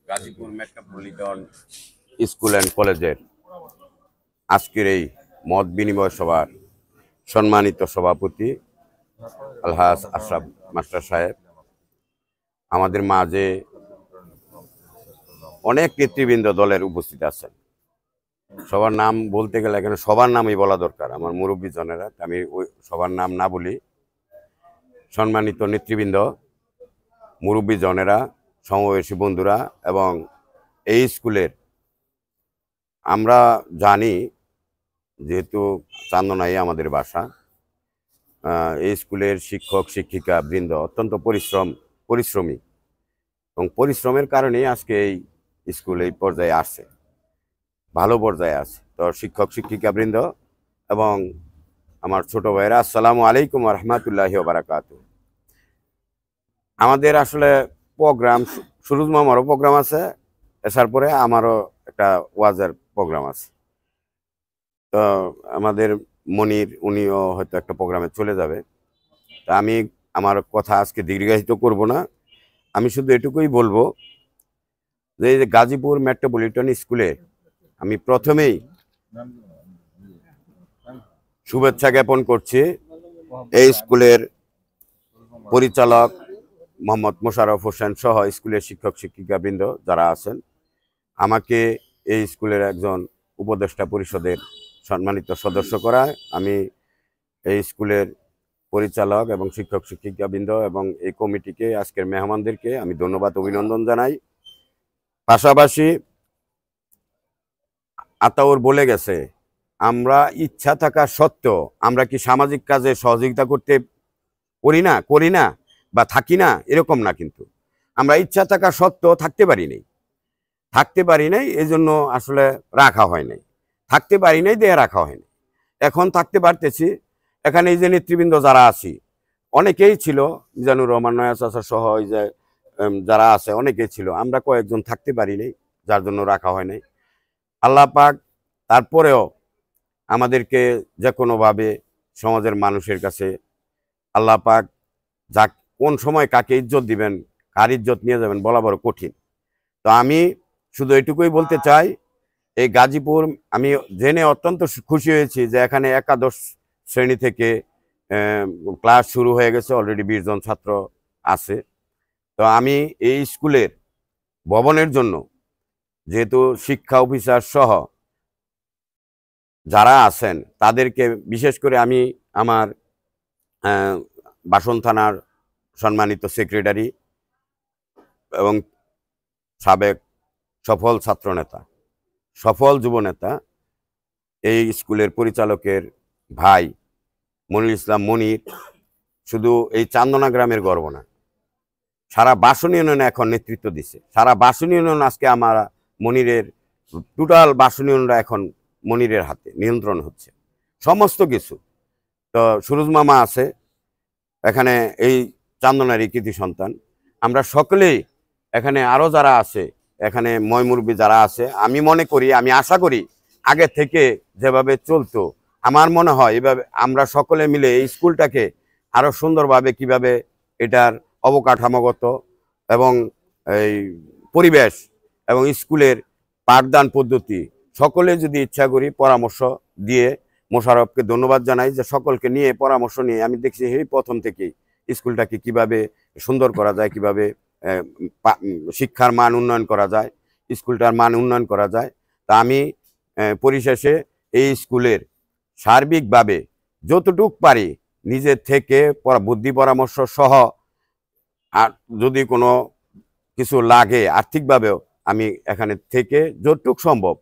Gazipur metropolitan school and কলেজের আজকের এই মত বিনিময় সভার সম্মানিত সভাপতি আলহাজ আশরাফ মাস্টার সাহেব, আমাদের মাঝে অনেক নেতৃবৃন্দ দলের উপস্থিত আছেন। সবার নাম বলতে গেলে এখানে সবার নামই বলা দরকার, আমার মুরব্বী জনেরা, আমি ওই সবার নাম না বলি। সম্মানিত নেতৃবৃন্দ, মুরব্বী জনেরা, সমবয়সী বন্ধুরা এবং এই স্কুলের, আমরা জানি যেহেতু চান্দনাই আমাদের বাসা, এই স্কুলের শিক্ষক শিক্ষিকা বৃন্দ অত্যন্ত পরিশ্রমী এবং পরিশ্রমের কারণেই আজকে এই স্কুল এই পর্যায়ে আসছে, ভালো পর্যায়ে আছে। তো শিক্ষক শিক্ষিকা বৃন্দ এবং আমার ছোট ভাইরা, আসসালামু আলাইকুম রহমতুল্লাহি ওয়া বারাকাতুহু। আমাদের আসলে প্রোগ্রাম, সুরুজ মামারও প্রোগ্রাম আছে, এসার পরে আমারও একটা ওয়াজের প্রোগ্রাম আছে। তো আমাদের মনির উনিও হয়তো একটা প্রোগ্রামে চলে যাবে। তা আমি আমার কথা আজকে দীর্ঘায়িত করব না, আমি শুধু এটুকুই বলবো যে এই যে গাজীপুর মেট্রোপলিটন স্কুলে আমি প্রথমেই শুভেচ্ছা জ্ঞাপন করছি এই স্কুলের পরিচালক মোহাম্মদ মোশাররফ হোসেন সহ স্কুলের শিক্ষক শিক্ষিকাবৃন্দ যারা আছেন। আমাকে এই স্কুলের একজন উপদেষ্টা পরিষদের সম্মানিত সদস্য করায় আমি এই স্কুলের পরিচালক এবং শিক্ষক শিক্ষিকাবৃন্দ এবং এই কমিটিকে, আজকের মেহমানদেরকে আমি ধন্যবাদ অভিনন্দন জানাই। পাশাপাশি আতাউর বলে গেছে, আমরা ইচ্ছা থাকা সত্ত্বেও আমরা কি সামাজিক কাজে সহযোগিতা করতে করি না বা থাকি না, এরকম না। কিন্তু আমরা ইচ্ছা থাকা সত্ত্বেও থাকতে পারি নাই, এই জন্য আসলে রাখা হয় নাই, থাকতে পারি নাই দিয়ে রাখা হয় নাই। এখন থাকতে পারতেছি। এখানে এই যে নেতৃবৃন্দ যারা আছি, অনেকেই ছিল, মিজানুর রহমান নয়া চাচা সহ এই যে যারা আছে অনেকেই ছিল, আমরা কয়েকজন থাকতে পারি নাই, যার জন্য রাখা হয় নাই। আল্লাহ পাক তারপরেও আমাদেরকে যে কোনোভাবে সমাজের মানুষের কাছে আল্লাহ পাক যা কোন সময় কাকে ইজ্জত দিবেন, কার ইজ্জত নিয়ে যাবেন বলা বড় কঠিন। তো আমি শুধু এটুকুই বলতে চাই, এই গাজীপুর, আমি জেনে অত্যন্ত খুশি হয়েছি যে এখানে একাদশ শ্রেণী থেকে ক্লাস শুরু হয়ে গেছে, অলরেডি 20 জন ছাত্র আছে। তো আমি এই স্কুলের ভবনের জন্য, যেহেতু শিক্ষা অফিসার সহ যারা আছেন তাদেরকে, বিশেষ করে আমি আমার বাসন থানার সম্মানিত সেক্রেটারি এবং সাবেক সফল ছাত্রনেতা, সফল যুবনেতা, এই স্কুলের পরিচালকের ভাই মনির ইসলাম মনির, শুধু এই চান্দনা গ্রামের গর্ব না, সারা বাসন ইউনিয়নে এখন নেতৃত্ব দিচ্ছে। সারা বাসন ইউনিয়ন আজকে আমার মনিরের, টোটাল বাসন ইউনিয়নরা এখন মনিরের হাতে নিয়ন্ত্রণ হচ্ছে সমস্ত কিছু। তো সুরুজ মামা আছে এখানে, এই চান্দনারই কৃতি সন্তান। আমরা সকলেই এখানে, আরও যারা আছে এখানে, ময়মুরবি যারা আছে, আমি মনে করি, আমি আশা করি আগে থেকে যেভাবে চলতো, আমার মনে হয় এভাবে আমরা সকলে মিলে এই স্কুলটাকে আরও সুন্দরভাবে কিভাবে এটার অবকাঠামোগত এবং এই পরিবেশ এবং স্কুলের পাঠদান পদ্ধতি সকলে যদি ইচ্ছা করি, পরামর্শ দিয়ে, মোশাররফকে ধন্যবাদ জানাই যে সকলকে নিয়ে পরামর্শ নিয়ে আমি দেখছি এই প্রথম থেকেই স্কুলটাকে কিভাবে সুন্দর করা যায়, কিভাবে শিক্ষার মান উন্নয়ন করা যায়, স্কুলটার মান উন্নয়ন করা যায়। তা আমি পরিশেষে এই স্কুলের সার্বিকভাবে যতটুক পারি নিজের থেকে বুদ্ধি পরামর্শ সহ, আর যদি কোনো কিছু লাগে আর্থিকভাবেও, আমি এখানে থেকে যতটুক সম্ভব,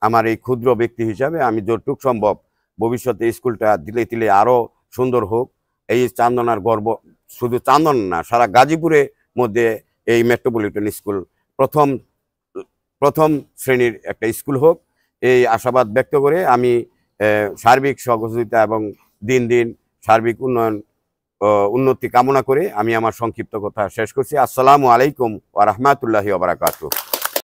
আমার এই ক্ষুদ্র ব্যক্তি হিসাবে আমি যতটুক সম্ভব ভবিষ্যতে স্কুলটা দিলে দিলে আরও সুন্দর হোক। এই চান্দনার গর্ব, শুধু চান্দন না, সারা গাজীপুরের মধ্যে এই মেট্রোপলিটন স্কুল প্রথম শ্রেণীর একটা স্কুল হোক, এই আশাবাদ ব্যক্ত করে আমি সার্বিক সহযোগিতা এবং দিন দিন সার্বিক উন্নতি কামনা করে আমি আমার সংক্ষিপ্ত কথা শেষ করছি। আসসালামু আলাইকুম ওয়া রাহমাতুল্লাহি ওয়া বারাকাতুহু।